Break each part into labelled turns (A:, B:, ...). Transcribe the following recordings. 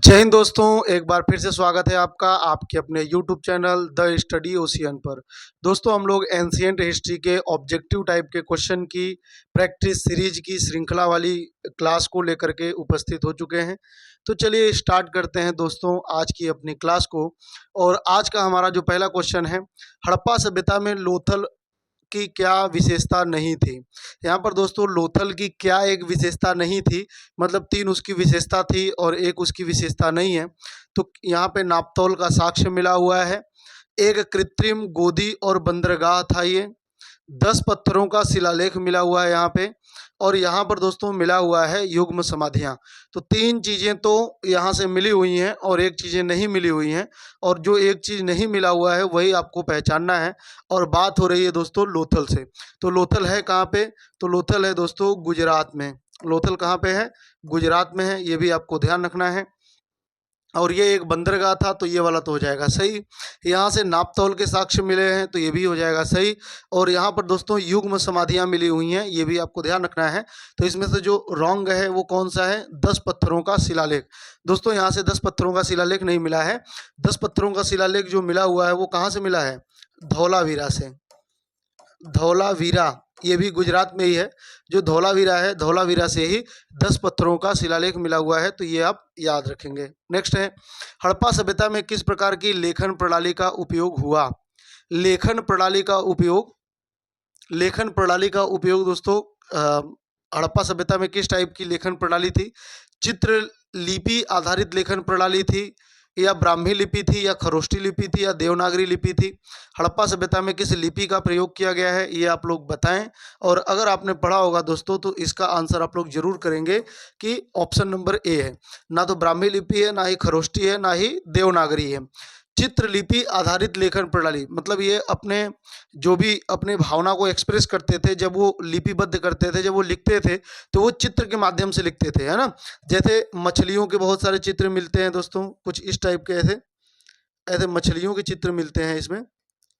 A: जय हिंद दोस्तों, एक बार फिर से स्वागत है आपका आपके अपने YouTube channel the study ocean पर। दोस्तों, हम लोग एंशिएंट हिस्ट्री के ऑब्जेक्टिव टाइप के क्वेश्चन की प्रैक्टिस सीरीज की श्रृंखला वाली क्लास को लेकर के उपस्थित हो चुके हैं। तो चलिए स्टार्ट करते हैं दोस्तों आज की अपनी क्लास को। और आज का हमारा जो पहला क्वेश्चन है, हड़प्पा सभ्यता में लोथल की क्या विशेषता नहीं थी। यहाँ पर दोस्तों लोथल की क्या एक विशेषता नहीं थी, मतलब तीन उसकी विशेषता थी और एक उसकी विशेषता नहीं है। तो यहाँ पे नापतोल का साक्ष्य मिला हुआ है, एक कृत्रिम गोदी और बंदरगाह था ये, 10 पत्थरों का शिलालेख मिला हुआ है यहाँ पे, और यहाँ पर दोस्तों मिला हुआ है युग्म समाधियाँ। तो तीन चीज़ें तो यहाँ से मिली हुई हैं और एक चीज़ें नहीं मिली हुई हैं, और जो एक चीज़ नहीं मिला हुआ है वही आपको पहचानना है। और बात हो रही है दोस्तों लोथल से। तो लोथल है कहाँ पे? तो लोथल है दोस्तों गुजरात में। लोथल कहाँ पे है? गुजरात में है, ये भी आपको ध्यान रखना है। और ये एक बंदरगाह था, तो ये वाला तो हो जाएगा सही। यहाँ से नापतोल के साक्ष्य मिले हैं, तो ये भी हो जाएगा सही। और यहाँ पर दोस्तों युग्म समाधियाँ मिली हुई हैं, ये भी आपको ध्यान रखना है। तो इसमें से जो रॉन्ग है वो कौन सा है? 10 पत्थरों का शिलालेख। दोस्तों यहाँ से 10 पत्थरों का शिलालेख नहीं मिला है। 10 पत्थरों का शिलालेख जो मिला हुआ है वो कहाँ से मिला है? धौलावीरा से। धौलावीरा, ये भी गुजरात में ही है। जो धौलावीरा है, धौलावीरा से ही 10 पत्थरों का शिलालेख मिला हुआ है, तो ये आप याद रखेंगे। नेक्स्ट है, हड़प्पा सभ्यता में किस प्रकार की लेखन प्रणाली का उपयोग हुआ? लेखन प्रणाली का उपयोग, लेखन प्रणाली का उपयोग दोस्तों हड़प्पा सभ्यता में किस टाइप की लेखन प्रणाली थी? चित्र लिपि आधारित लेखन प्रणाली थी, या ब्राह्मी लिपि थी, या खरोष्टी लिपि थी, या देवनागरी लिपि थी? हड़प्पा सभ्यता में किस लिपि का प्रयोग किया गया है, ये आप लोग बताएं। और अगर आपने पढ़ा होगा दोस्तों तो इसका आंसर आप लोग जरूर करेंगे कि ऑप्शन नंबर ए है। ना तो ब्राह्मी लिपि है, ना ही खरोष्टी है, ना ही देवनागरी है। चित्रलिपि आधारित लेखन प्रणाली मतलब ये अपने जो भी अपने भावना को एक्सप्रेस करते थे, जब वो लिपिबद्ध करते थे, जब वो लिखते थे तो वो चित्र के माध्यम से लिखते थे, है ना। जैसे मछलियों के बहुत सारे चित्र मिलते हैं दोस्तों, कुछ इस टाइप के ऐसे ऐसे मछलियों के चित्र मिलते हैं इसमें,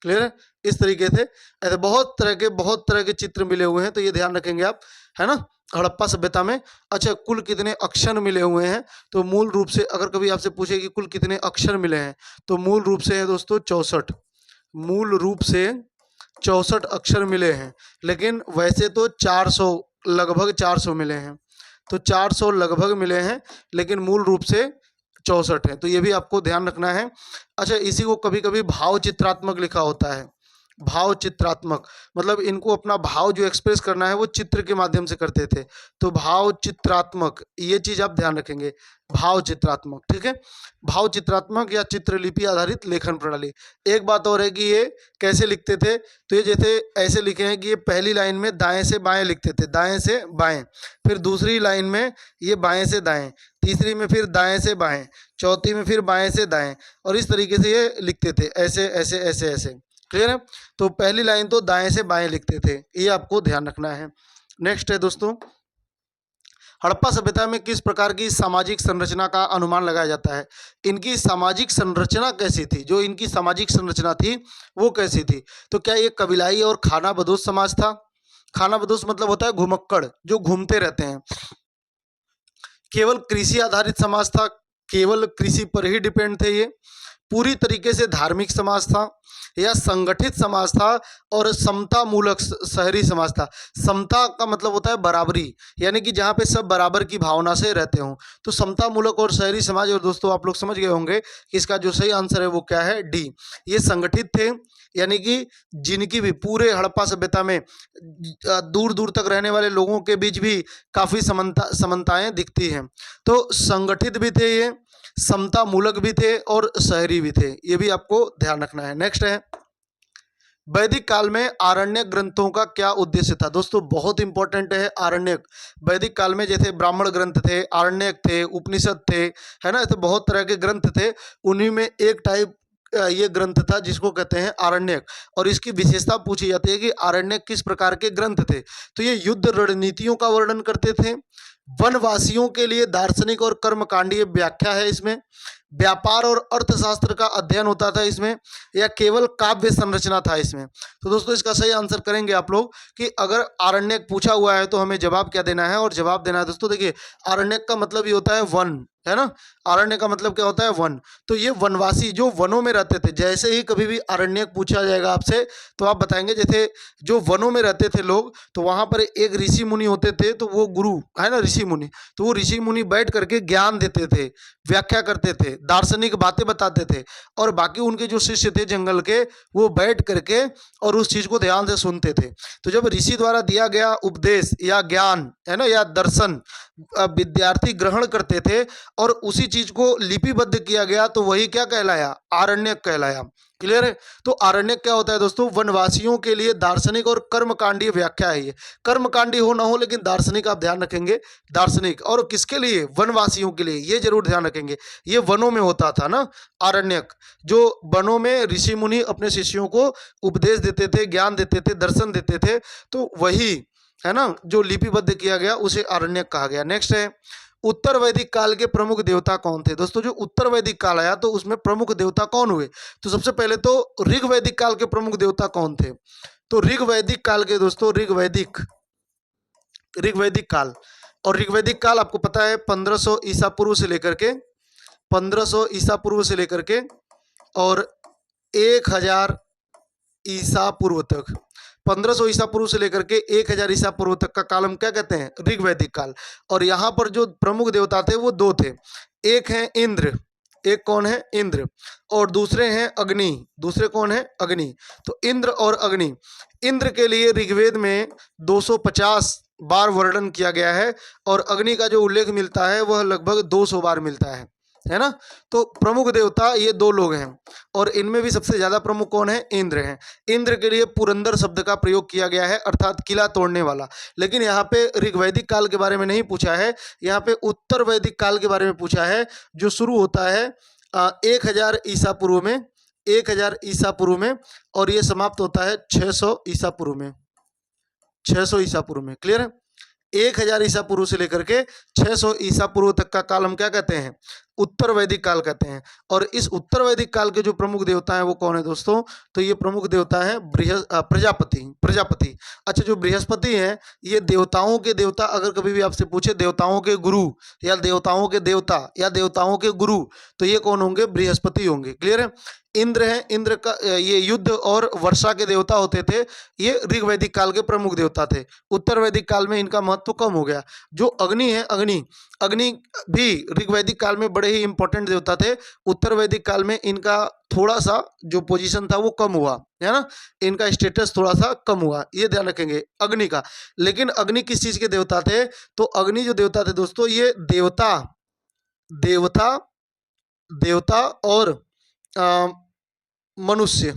A: क्लियर है। इस तरीके से ऐसे बहुत तरह के चित्र मिले हुए हैं, तो ये ध्यान रखेंगे आप, है ना। हड़प्पा सभ्यता में अच्छा कुल कितने अक्षर मिले हुए हैं? तो मूल रूप से अगर कभी आपसे पूछे कि कुल कितने अक्षर मिले हैं, तो मूल रूप से है दोस्तों 64। मूल रूप से 64 अक्षर मिले हैं, लेकिन वैसे तो 400, लगभग 400 मिले हैं। तो 400 लगभग मिले हैं, लेकिन मूल रूप से 64 है, तो ये भी आपको ध्यान रखना है। अच्छा, इसी को कभी कभी भाव चित्रात्मक लिखा होता है। भाव चित्रात्मक मतलब इनको अपना भाव जो एक्सप्रेस करना है वो चित्र के माध्यम से करते थे, तो भाव चित्रात्मक, ये चीज आप ध्यान रखेंगे। भाव चित्रात्मक, ठीक है। भाव चित्रात्मक या चित्रलिपि आधारित लेखन प्रणाली। एक बात और है कि ये कैसे लिखते थे, तो ये जैसे ऐसे लिखे हैं कि ये पहली लाइन में दाएं से बाएं लिखते थे, दाएं से बाएं, फिर दूसरी लाइन में ये बाएं से दाएं, तीसरी में फिर दाएं से बाएं, चौथी में फिर बाएं से दाएं, और इस तरीके से ये लिखते थे, ऐसे ऐसे ऐसे ऐसे, क्लियर है। तो पहली लाइन तो दाएं से बाएं लिखते थे, ये आपको ध्यान रखना है। नेक्स्ट है दोस्तों, हड़प्पा सभ्यता में किस प्रकार की सामाजिक संरचना का अनुमान लगाया जाता है? इनकी सामाजिक संरचना कैसी थी? जो इनकी सामाजिक संरचना थी वो कैसी थी? तो क्या ये कबीलाई और खानाबदोश समाज था? खानाबदोश मतलब होता है घुमक्कड़, जो घूमते रहते हैं। केवल कृषि आधारित समाज था, केवल कृषि पर ही डिपेंड थे ये। पूरी तरीके से धार्मिक समाज था, या संगठित समाज था और समता मूलक शहरी समाज था। समता का मतलब होता है बराबरी, यानी कि जहाँ पे सब बराबर की भावना से रहते हों, तो समता मूलक और शहरी समाज। और दोस्तों आप लोग समझ गए होंगे कि इसका जो सही आंसर है वो क्या है? डी। ये संगठित थे, यानी कि जिनकी भी पूरे हड़प्पा सभ्यता में दूर दूर तक रहने वाले लोगों के बीच भी काफ़ी समानताएं दिखती हैं। तो संगठित भी थे ये, समता मूलक भी थे और शहरी भी थे, ये भी आपको ध्यान रखना है। नेक्स्ट है, वैदिक काल में आरण्यक ग्रंथों का क्या उद्देश्य था? दोस्तों बहुत इंपॉर्टेंट है आरण्यक। वैदिक काल में जैसे ब्राह्मण ग्रंथ थे, आरण्यक थे, उपनिषद थे, है ना, तो बहुत तरह के ग्रंथ थे। उन्हीं में एक टाइप ये ग्रंथ था जिसको कहते हैं आरण्यक। और इसकी विशेषता पूछी जाती है कि आरण्यक किस प्रकार के ग्रंथ थे? तो ये युद्ध रणनीतियों का वर्णन करते थे, वनवासियों के लिए दार्शनिक और कर्मकांडीय व्याख्या है इसमें, व्यापार और अर्थशास्त्र का अध्ययन होता था इसमें, या केवल काव्य संरचना था इसमें। तो दोस्तों इसका सही आंसर करेंगे आप लोग कि अगर आरण्यक पूछा हुआ है तो हमें जवाब क्या देना है, और जवाब देना है दोस्तों देखिए आरण्यक का मतलब ये होता है वन, है ना। आरण्य का मतलब क्या होता है, वन। तो ये वनवासी जो वनों में रहते थे, जैसे ही कभी भी आरण्यक पूछा जाएगा आपसे तो आप बताएंगे जैसे जो वनों में रहते थे लोग, तो वहां पर एक ऋषि मुनि होते थे, तो वो गुरु है ना ऋषि मुनि, तो वो ऋषि मुनि बैठ करके ज्ञान देते थे, व्याख्या करते थे, दार्शनिक बातें बताते थे, और बाकी उनके जो शिष्य थे जंगल के वो बैठ करके और उस चीज को ध्यान से सुनते थे। तो जब ऋषि द्वारा दिया गया उपदेश या ज्ञान है ना या दर्शन विद्यार्थी ग्रहण करते थे और उसी चीज को लिपिबद्ध किया गया, तो वही क्या कहलाया, आरण्यक कहलाया। क्लियर है। तो आरण्यक क्या होता है दोस्तों, वनवासियों के लिए दार्शनिक और कर्मकांडीय व्याख्या है। ये कर्मकांडी हो ना हो लेकिन दार्शनिक आप ध्यान रखेंगे, दार्शनिक। और किसके लिए, वनवासियों के लिए, ये जरूर ध्यान रखेंगे। ये वनों में होता था ना आरण्यक, जो वनों में ऋषि मुनि अपने शिष्यों को उपदेश देते थे, ज्ञान देते थे, दर्शन देते थे, तो वही है ना जो लिपिबद्ध किया गया उसे आरण्यक कहा गया। नेक्स्ट है, उत्तर वैदिक काल के प्रमुख देवता कौन थे। दोस्तों जो उत्तर वैदिक काल आया तो उसमें प्रमुख देवता कौन हुए, तो सबसे पहले तो ऋग वैदिक काल के प्रमुख देवता कौन थे। तो ऋग वैदिक काल के दोस्तों, ऋग्वैदिक काल, और ऋग्वैदिक काल आपको पता है 1500 ईसा पूर्व से लेकर के 1500 ईसा पूर्व से लेकर के और 1000 ईसा पूर्व तक, 1500 ईसा पूर्व से लेकर के 1000 ईसा पूर्व तक का काल हम क्या कहते हैं, ऋग्वैदिक काल। और यहाँ पर जो प्रमुख देवता थे वो दो थे, एक है इंद्र, एक कौन है, इंद्र, और दूसरे हैं अग्नि, दूसरे कौन है, अग्नि। तो इंद्र और अग्नि, इंद्र के लिए ऋग्वेद में 250 बार वर्णन किया गया है, और अग्नि का जो उल्लेख मिलता है वह लगभग 200 बार मिलता है ना। तो प्रमुख देवता ये दो लोग हैं, और इनमें भी सबसे ज्यादा प्रमुख कौन है, इंद्र हैं। इंद्र के लिए पुरंदर शब्द का प्रयोग किया गया है, अर्थात किला तोड़ने वाला। लेकिन यहाँ पे ऋग्वैदिक काल के बारे में नहीं पूछा है, यहाँ पे उत्तर वैदिक काल के बारे में पूछा है, जो शुरू होता है 1000 ईसा पूर्व में, 1000 ईसा पूर्व में, और ये समाप्त होता है 600 ईसा पूर्व में, 600 ईसा पूर्व में। क्लियर है। 1000 ईसा पूर्व से लेकर के 600 ईसा पूर्व तक का काल हम क्या कहते हैं, उत्तर वैदिक काल कहते हैं। और इस उत्तर वैदिक काल के जो प्रमुख देवता हैं वो कौन है दोस्तों, तो ये प्रमुख देवता है प्रजापति। अच्छा, जो बृहस्पति हैं ये देवताओं के देवता, अगर कभी भी आपसे पूछे देवताओं के गुरु या देवताओं के देवता या देवताओं के गुरु, तो ये कौन होंगे, बृहस्पति होंगे। क्लियर है। इंद्र है, इंद्र का ये युद्ध और वर्षा के देवता होते थे, ये ऋग्वैदिक काल के प्रमुख देवता थे। उत्तर वैदिक काल में इनका महत्व कम हो गया। जो अग्नि है, अग्नि भी ऋग्वैदिक काल में बड़े ही इंपॉर्टेंट देवता थे, उत्तर वैदिक काल में इनका थोड़ा सा जो पोजीशन था वो कम हुआ, है ना, इनका स्टेटस थोड़ा सा कम हुआ, ये ध्यान रखेंगे अग्नि का। लेकिन अग्नि किस चीज के देवता थे, तो अग्नि जो देवता थे दोस्तों, ये देवता देवता और मनुष्य,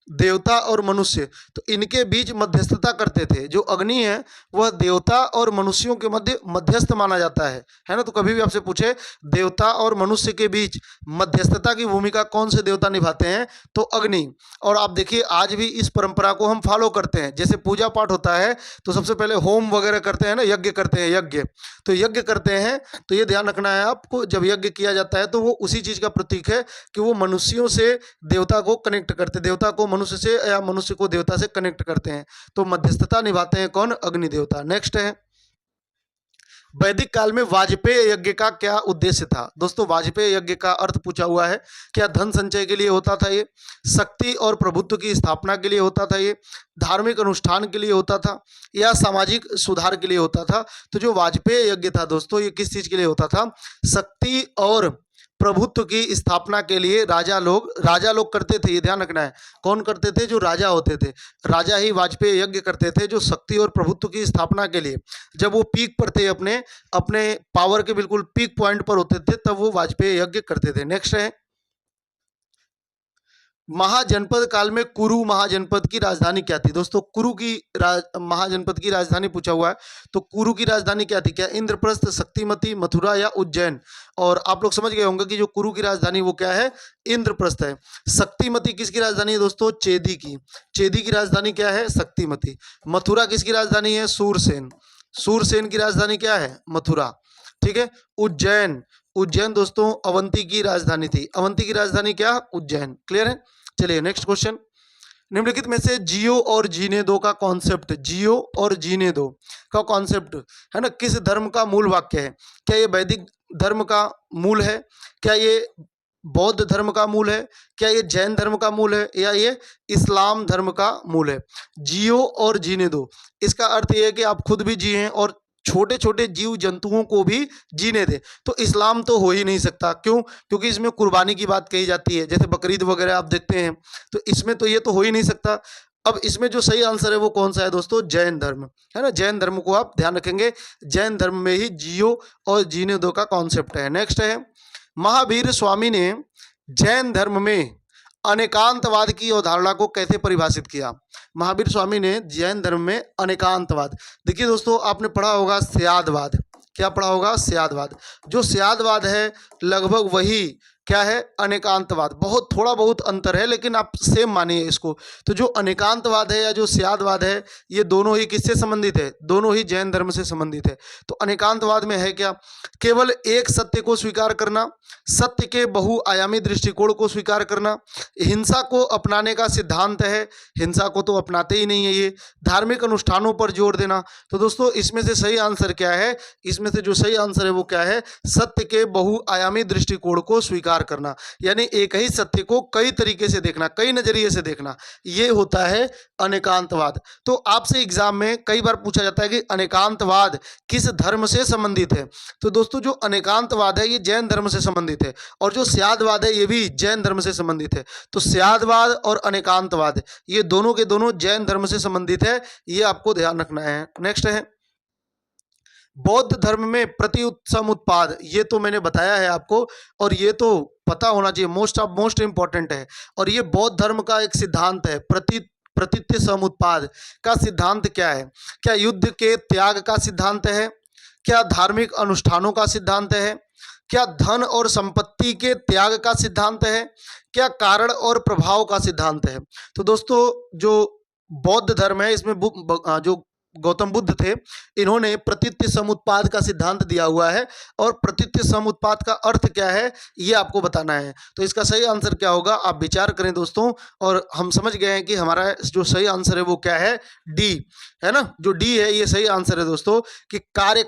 A: देवता और मनुष्य, तो इनके बीच मध्यस्थता करते थे। जो अग्नि है वह देवता और मनुष्यों के मध्य मध्यस्थ माना जाता है ना। तो कभी भी आपसे पूछे देवता और मनुष्य के बीच मध्यस्थता की भूमिका कौन से देवता निभाते हैं, तो अग्नि। और आप देखिए आज भी इस परंपरा को हम फॉलो करते हैं। जैसे पूजा पाठ होता है तो सबसे पहले होम वगैरह करते हैं ना, यज्ञ करते हैं, यज्ञ तो यज्ञ करते हैं, तो ये ध्यान रखना है आपको, जब यज्ञ किया जाता है तो वो उसी चीज का प्रतीक है कि वो मनुष्यों से देवता को कनेक्ट करते, देवता को मनुष्य से या मनुष्य को देवता से कनेक्ट करते हैं। तो मध्यस्थता निभाते हैं कौन, अग्नि देवता। नेक्स्ट है, वैदिक काल में वाजपेय यज्ञ का क्या उद्देश्य था। दोस्तों वाजपेय यज्ञ का अर्थ पूछा हुआ है, क्या धन संचय के लिए होता था, ये शक्ति और प्रभुत्व की स्थापना के लिए होता था, ये धार्मिक अनुष्ठान के लिए होता था, या सामाजिक सुधार के लिए होता था। तो जो वाजपेय यज्ञ था दोस्तों, ये किस चीज के लिए होता था, शक्ति और प्रभुत्व की स्थापना के लिए राजा लोग करते थे। ये ध्यान रखना है, कौन करते थे, जो राजा होते थे, राजा ही वाजपेय यज्ञ करते थे, जो शक्ति और प्रभुत्व की स्थापना के लिए, जब वो पीक पर थे, अपने अपने पावर के बिल्कुल पीक पॉइंट पर होते थे, तब वो वाजपेय यज्ञ करते थे। नेक्स्ट है, महाजनपद काल में कुरु महाजनपद की राजधानी क्या थी। दोस्तों कुरु की महाजनपद की राजधानी पूछा हुआ है, तो कुरु की राजधानी क्या थी, क्या इंद्रप्रस्थ, शक्तिमती, मथुरा या उज्जैन। और आप लोग समझ गए होंगे कि जो कुरु की राजधानी वो क्या है, इंद्रप्रस्थ है। शक्तिमती किसकी राजधानी है दोस्तों, चेदी की राजधानी क्या है, शक्तिमती। मथुरा किसकी राजधानी है, सूरसेन। सूरसेन की राजधानी क्या है? मथुरा। ठीक है। उज्जैन, उज्जैन दोस्तों अवंती की राजधानी थी। अवंती की राजधानी क्या? उज्जैन। क्लियर है। चलिए नेक्स्ट क्वेश्चन। निम्नलिखित में से जियो और जीने दो का कॉन्सेप्ट, जियो और जीने दो का कॉन्सेप्ट है ना, किस धर्म का मूल वाक्य है? क्या ये वैदिक धर्म का मूल है? क्या ये बौद्ध धर्म का मूल है? क्या ये जैन धर्म का मूल है? या ये इस्लाम धर्म का मूल है? जियो और जीने दो, इसका अर्थ ये है कि आप खुद भी जिए और छोटे छोटे जीव जंतुओं को भी जीने दे। तो इस्लाम तो हो ही नहीं सकता। क्यों? क्योंकि इसमें कुर्बानी की बात कही जाती है, जैसे बकरीद वगैरह आप देखते हैं, तो इसमें तो ये तो हो ही नहीं सकता। अब इसमें जो सही आंसर है वो कौन सा है दोस्तों? जैन धर्म, है ना। जैन धर्म को आप ध्यान रखेंगे, जैन धर्म में ही जियो और जीने दो का कॉन्सेप्ट है। नेक्स्ट है, महावीर स्वामी ने जैन धर्म में अनेकांतवाद की अवधारणा को कैसे परिभाषित किया? महावीर स्वामी ने जैन धर्म में अनेकांतवाद, देखिए दोस्तों आपने पढ़ा होगा स्यादवाद। क्या पढ़ा होगा? स्यादवाद। जो स्यादवाद है लगभग वही क्या है? अनेकांतवाद। बहुत थोड़ा बहुत अंतर है, लेकिन आप सेम मानिए इसको। तो जो अनेकांतवाद है या जो स्यादवाद है, ये दोनों ही किससे संबंधित है? दोनों ही जैन धर्म से संबंधित है। तो अनेकांतवाद में है क्या? केवल एक सत्य को स्वीकार करना, सत्य के बहुआयामी दृष्टिकोण को स्वीकार करना, हिंसा को अपनाने का सिद्धांत है, हिंसा को तो अपनाते ही नहीं है ये, धार्मिक अनुष्ठानों पर जोर देना। तो दोस्तों इसमें से सही आंसर क्या है? इसमें से जो सही आंसर है वो क्या है? सत्य के बहुआयामी दृष्टिकोण को स्वीकार करना, यानी एक ही सत्य को कई तरीके से देखना, कई नजरिए से देखना, ये होता है अनेकांतवाद। तो आपसे एग्जाम में कई बार पूछा जाता है कि अनेकांतवाद किस धर्म से संबंधित है? तो दोस्तों जो अनेकांतवाद है ये जैन धर्म से संबंधित है, और जो स्यादवाद है ये भी जैन धर्म से संबंधित है। तो स्यादवाद और अनेकांतवाद ये दोनों के दोनों जैन धर्म से संबंधित है, ये आपको ध्यान रखना है। नेक्स्ट है, बौद्ध धर्म में समुत्पाद, ये तो मैंने बताया है आपको, और ये तो पता होना चाहिए, मोस्ट इंपॉर्टेंट है। और ये बौद्ध धर्म का एक सिद्धांत है। प्रतीत्य समुत्पाद का सिद्धांत क्या है? क्या युद्ध के त्याग का सिद्धांत है? क्या धार्मिक अनुष्ठानों का सिद्धांत है? क्या धन और संपत्ति के त्याग का सिद्धांत है? क्या कारण और प्रभाव का सिद्धांत है? तो दोस्तों जो बौद्ध धर्म है इसमें जो गौतम बुद्ध थे, इन्होंने प्रतीत्य समुत्पाद का सिद्धांत दिया हुआ है, और प्रतीत्य समुत्पाद का अर्थ क्या है ये आपको बताना है। तो इसका सही आंसर क्या होगा? आप विचार करें दोस्तों, और हम समझ गए हैं कि हमारा जो सही आंसर है वो क्या है? डी, है ना। जो डी है ये सही आंसर है दोस्तों, कि कार्य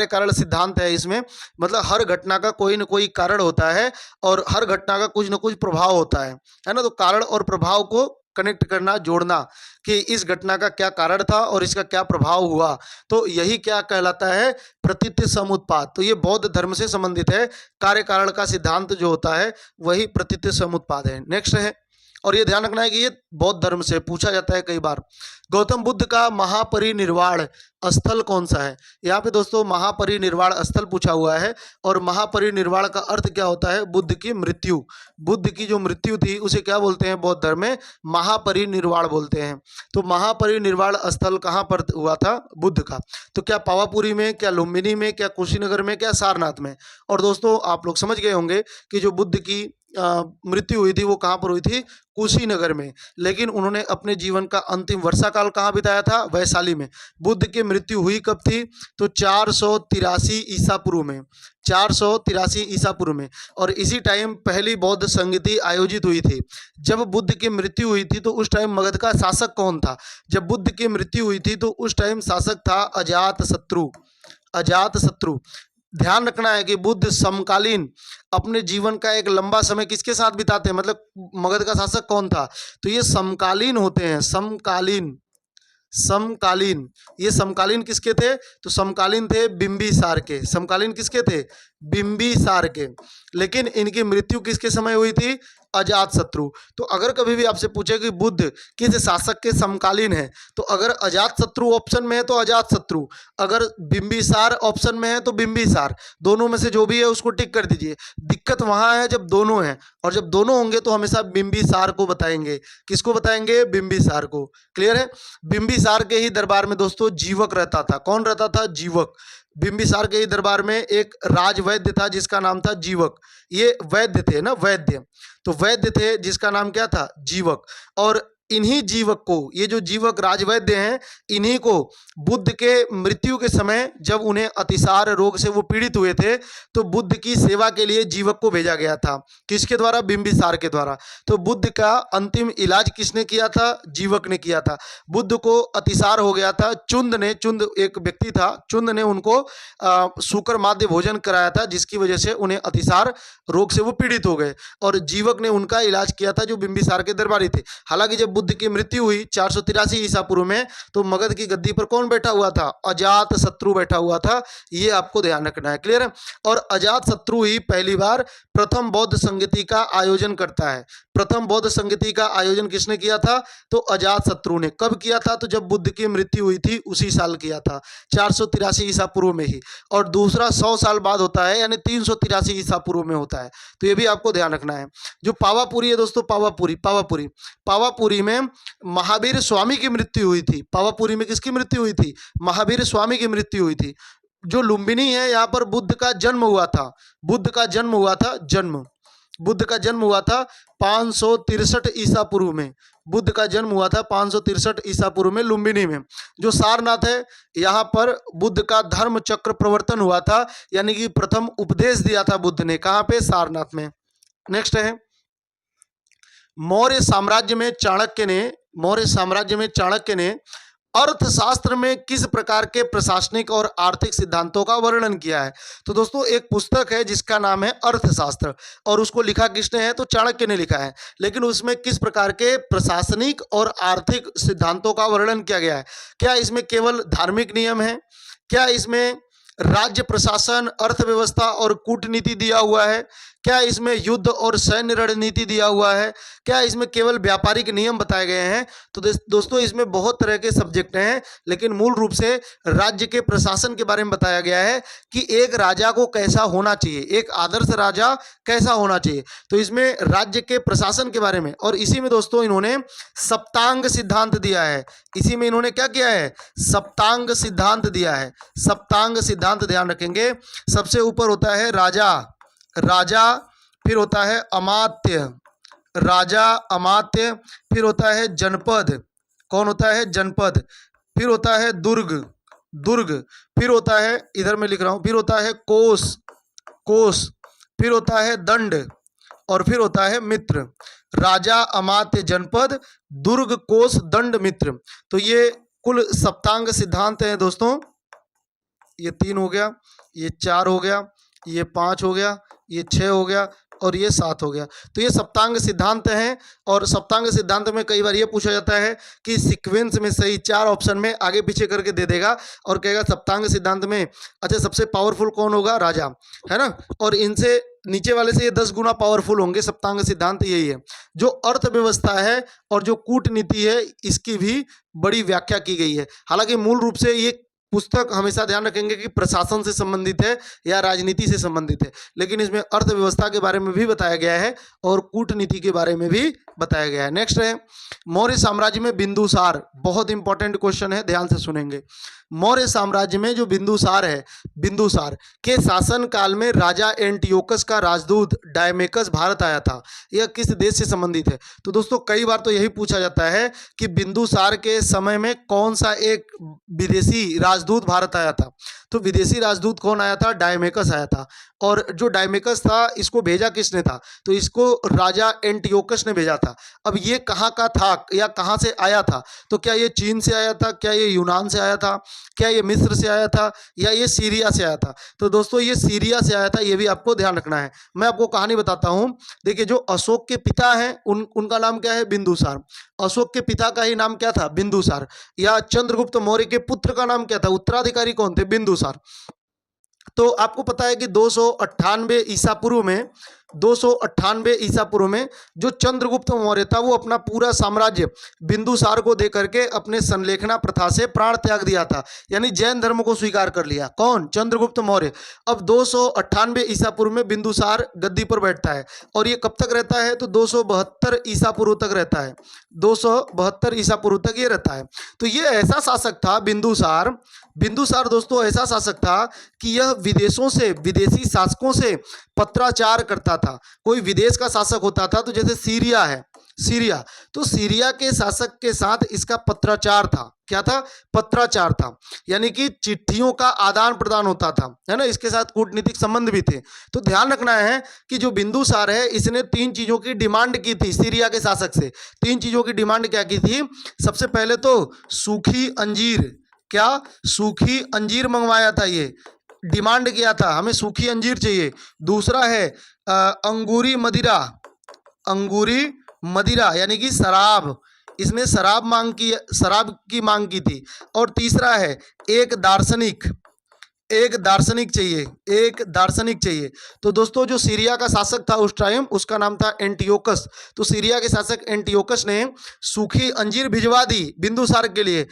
A: कारण सिद्धांत है इसमें। मतलब हर घटना का कोई ना कोई कारण होता है, और हर घटना का कुछ ना कुछ प्रभाव होता है ना। तो कारण और प्रभाव को कनेक्ट करना, जोड़ना, कि इस घटना का क्या कारण था और इसका क्या प्रभाव हुआ, तो यही क्या कहलाता है? प्रतीत्य समुत्पाद। तो ये बौद्ध धर्म से संबंधित है। कार्य कारण का सिद्धांत जो होता है वही प्रतीत्य समुत्पाद है। नेक्स्ट है, और ये ध्यान रखना है कि ये बौद्ध धर्म से पूछा जाता है कई बार। गौतम बुद्ध का महापरिनिर्वाण स्थल कौन सा है? यहाँ पे दोस्तों महापरिनिर्वाण स्थल पूछा हुआ है, और महापरिनिर्वाण का अर्थ क्या होता है? बुद्ध की मृत्यु। बुद्ध की जो मृत्यु थी उसे क्या बोलते हैं बौद्ध धर्म में? महापरिनिर्वाण बोलते हैं। तो महापरिनिर्वाण स्थल कहाँ पर हुआ था बुद्ध का? तो क्या पावापुरी में, क्या लुम्बिनी में, क्या कुशीनगर में, क्या सारनाथ में? और दोस्तों आप लोग समझ गए होंगे कि जो बुद्ध की मृत्यु हुई थी वो कहाँ पर हुई थी? कुशीनगर में। लेकिन उन्होंने अपने जीवन का अंतिम वर्षा काल कहाँ बिताया था? वैशाली में। बुद्ध की मृत्यु हुई कब थी? तो 483 ईसा पूर्व में। 483 ईसा पूर्व में। और इसी टाइम पहली बौद्ध संगति आयोजित हुई थी। जब बुद्ध की मृत्यु हुई थी तो उस टाइम मगध का शासक कौन था? जब बुद्ध की मृत्यु हुई थी तो उस टाइम शासक था अजातशत्रु। अजातशत्रु। ध्यान रखना है कि बुद्ध समकालीन अपने जीवन का एक लंबा समय किसके साथ बिताते हैं? मतलब मगध का शासक कौन था? तो ये समकालीन होते हैं, समकालीन। समकालीन, ये समकालीन किसके थे? तो समकालीन थे बिंबिसार के। समकालीन किसके थे? बिंबिसार के। लेकिन इनकी मृत्यु किसके समय हुई थी? अजातशत्रु। तो अगर कभी भी आपसे पूछे कि बुद्ध किस शासक के समकालीन है, तो अगर अजातशत्रु ऑप्शन में है तो अजातशत्रु, अगर बिंबिसार ऑप्शन में है तो बिंबिसार। दोनों में से जो भी है उसको टिक कर दीजिए। दिक्कत वहां है जब दोनों हैं, और जब दोनों होंगे तो हमेशा बिंबिसार को बताएंगे। किसको बताएंगे? बिंबिसार को। क्लियर है। बिंबिसार के ही दरबार में दोस्तों जीवक रहता था। कौन रहता था? जीवक। बिंबिसार के ही दरबार में एक राजवैद्य था जिसका नाम था जीवक। ये वैद्य थे ना, वैद्य। तो वैद्य थे जिसका नाम क्या था? जीवक। और इन्हीं जीवक को, ये जो जीवक राजवैद्य हैं, इन्हीं को बुद्ध के मृत्यु के समय जब उन्हें अतिसार रोग से वो पीड़ित हुए थे, तो बुद्ध की सेवा के लिए जीवक को भेजा गया था। किसके द्वारा? बिंबिसार के द्वारा। तो बुद्ध का अंतिम इलाज किसने किया था? जीवक ने किया था। बुद्ध को अतिसार हो गया था, चुंद एक व्यक्ति था, चुंद ने उनको सूकर माध्य भोजन कराया था, जिसकी वजह से उन्हें अतिसार रोग से वो पीड़ित हो गए, और जीवक ने उनका इलाज किया था, जो बिंबिसार के दरबारी थे। हालांकि जब बुद्ध की मृत्यु हुई 483 ईसा पूर्व में, तो मगध की गद्दी पर कौन बैठा हुआ था? अजात शत्रु बैठा हुआ था। ये आपको ध्यान रखना है, क्लियर है? और अजात शत्रु ही पहली बार प्रथम बौद्ध संगति का आयोजन करता है। प्रथम बौद्ध संगति का आयोजन किसने किया था? तो अजात शत्रु ने। कब किया था? तो जब बुद्ध की मृत्यु हुई थी उसी साल किया था, 483 ईसा पूर्व में ही। और दूसरा 100 साल बाद होता है, यानी 383 ईसा पूर्व में होता है। तो ये भी आपको ध्यान रखना है। जो पावापुरी है दोस्तों, पावापुरी में महावीर स्वामी की मृत्यु हुई थी। पावापुरी में किसकी मृत्यु हुई थी? महावीर स्वामी की मृत्यु हुई थी। जो लुम्बिनी है, यहाँ पर बुद्ध का जन्म हुआ था। बुद्ध का जन्म हुआ था 563 ईसा पूर्व में। बुद्ध का जन्म हुआ था 563 ईसा पूर्व में लुम्बिनी में। जो सारनाथ है, यहाँ पर बुद्ध का धर्म चक्र प्रवर्तन हुआ था, यानी कि प्रथम उपदेश दिया था बुद्ध ने। कहाँ पे? सारनाथ में। नेक्स्ट है, मौर्य साम्राज्य में चाणक्य ने अर्थशास्त्र में किस प्रकार के प्रशासनिक और आर्थिक सिद्धांतों का वर्णन किया है? तो दोस्तों एक पुस्तक है जिसका नाम है अर्थशास्त्र, और उसको लिखा किसने है? तो चाणक्य ने लिखा है। लेकिन उसमें किस प्रकार के प्रशासनिक और आर्थिक सिद्धांतों का वर्णन किया गया है? क्या इसमें केवल धार्मिक नियम है? क्या इसमें राज्य प्रशासन, अर्थव्यवस्था और कूटनीति दिया हुआ है? क्या इसमें युद्ध और सैन्य रणनीति दिया हुआ है? क्या इसमें केवल व्यापारिक नियम बताए गए हैं? तो दोस्तों इसमें बहुत तरह के सब्जेक्ट हैं, लेकिन मूल रूप से राज्य के प्रशासन के बारे में बताया गया है कि एक राजा को कैसा होना चाहिए, एक आदर्श राजा कैसा होना चाहिए। तो इसमें राज्य के प्रशासन के बारे में, और इसी में दोस्तों इन्होंने सप्तांग सिद्धांत दिया है। इसी में इन्होंने क्या किया है? सप्तांग सिद्धांत दिया है। सप्तांग सिद्धांत ध्यान रखेंगे। सबसे ऊपर होता है राजा, फिर होता है अमात्य, फिर होता है जनपद। कौन होता है? जनपद। फिर होता है दुर्ग, फिर होता है, इधर मैं लिख रहा हूं, फिर होता है कोष, फिर होता है दंड, और फिर होता है मित्र। राजा, अमात्य, जनपद, दुर्ग, कोष, दंड, मित्र। तो ये कुल सप्तांग सिद्धांत हैं दोस्तों। ये 3 हो गया, ये 4 हो गया, ये 5 हो गया, ये 6 हो गया, और ये 7 हो गया। तो ये सप्तांग सिद्धांत हैं। और सप्तांग सिद्धांत में कई बार ये पूछा जाता है कि सीक्वेंस में सही 4 ऑप्शन में आगे पीछे करके दे देगा और कहेगा सप्तांग सिद्धांत में अच्छा सबसे पावरफुल कौन होगा? राजा, है ना। और इनसे नीचे वाले से ये 10 गुना पावरफुल होंगे। सप्तांग सिद्धांत यही है। जो अर्थव्यवस्था है और जो कूटनीति है, इसकी भी बड़ी व्याख्या की गई है। हालांकि मूल रूप से ये पुस्तक हमेशा ध्यान रखेंगे कि प्रशासन से संबंधित है या राजनीति से संबंधित है, लेकिन इसमें अर्थव्यवस्था के बारे में भी बताया गया है और कूटनीति के बारे में भी बताया गया है। नेक्स्ट है, मौर्य साम्राज्य में बिंदुसार। बहुत इंपॉर्टेंट क्वेश्चन है, ध्यान से सुनेंगे। मौर्य साम्राज्य में जो बिंदुसार है, बिंदुसार के शासन काल में राजा एंटियोकस का राजदूत डायमेकस भारत आया था। यह किस देश से संबंधित है? तो दोस्तों कई बार तो यही पूछा जाता है कि बिंदुसार के समय में कौन सा एक विदेशी राजदूत भारत आया था। तो विदेशी राजदूत कौन आया था? डायमेकस आया था। और जो डायमेकस था, इसको भेजा किसने था? तो इसको राजा एंटियोकस ने भेजा था। अब ये कहाँ का था या कहाँ से आया था? तो क्या ये चीन से आया था? क्या ये यूनान से आया था? क्या ये मिस्र से आया था? या ये सीरिया से आया था? तो दोस्तों ये सीरिया से आया था, ये भी आपको ध्यान रखना है। मैं आपको कहानी बताता हूँ। देखिए, जो अशोक के पिता हैं उनका नाम क्या है? बिंदुसार। अशोक के पिता का ही नाम क्या था? बिंदुसार। या चंद्रगुप्त मौर्य के पुत्र का नाम क्या था? उत्तराधिकारी कौन थे? बिंदुसार। तो आपको पता है कि 298 ईसा पूर्व में 298 ईसा पूर्व में जो चंद्रगुप्त मौर्य था, वो अपना पूरा साम्राज्य बिंदुसार को दे करके अपने संलेखना प्रथा से प्राण त्याग दिया था, यानी जैन धर्म को स्वीकार कर लिया। कौन? चंद्रगुप्त मौर्य। अब 298 ईसा पूर्व में बिंदुसार गद्दी पर बैठता है, और ये कब तक रहता है? तो 272 ईसा पूर्व तक रहता है। 272 ईसा पूर्व तक ये रहता है। तो ये ऐसा शासक था बिंदुसार दोस्तों, ऐसा शासक था कि यह विदेशों से, विदेशी शासकों से पत्राचार करता था, कोई विदेश का शासक होता था, तो जैसे सीरिया है, सीरिया, तो सीरिया के शासक के साथ इसका पत्राचार था। क्या था? पत्राचार था, यानी कि चिट्ठियों का आदान प्रदान होता था, है ना। इसके साथ कूटनीतिक संबंध भी थे। तो ध्यान रखना है कि जो बिंदुसार है इसने 3 चीजों की डिमांड की थी सीरिया के शासक से। 3 चीजों की डिमांड क्या की थी? सबसे पहले तो सूखी अंजीर, क्या? सूखी अंजीर मंगवाया था, ये डिमांड किया था, हमें सूखी अंजीर चाहिए। दूसरा है अंगूरी मदिरा, अंगूरी मदिरा यानी कि शराब, इसने शराब की मांग की थी। और तीसरा है एक दार्शनिक, एक दार्शनिक चाहिए, एक दार्शनिक चाहिए। तो दोस्तों जो सीरिया का शासक था उस टाइम, उसका नाम था एंटियोकस। तो सीरिया के शासक एंटियोकस ने सूखी अंजीर भिजवा दी बिंदुसार के लिए,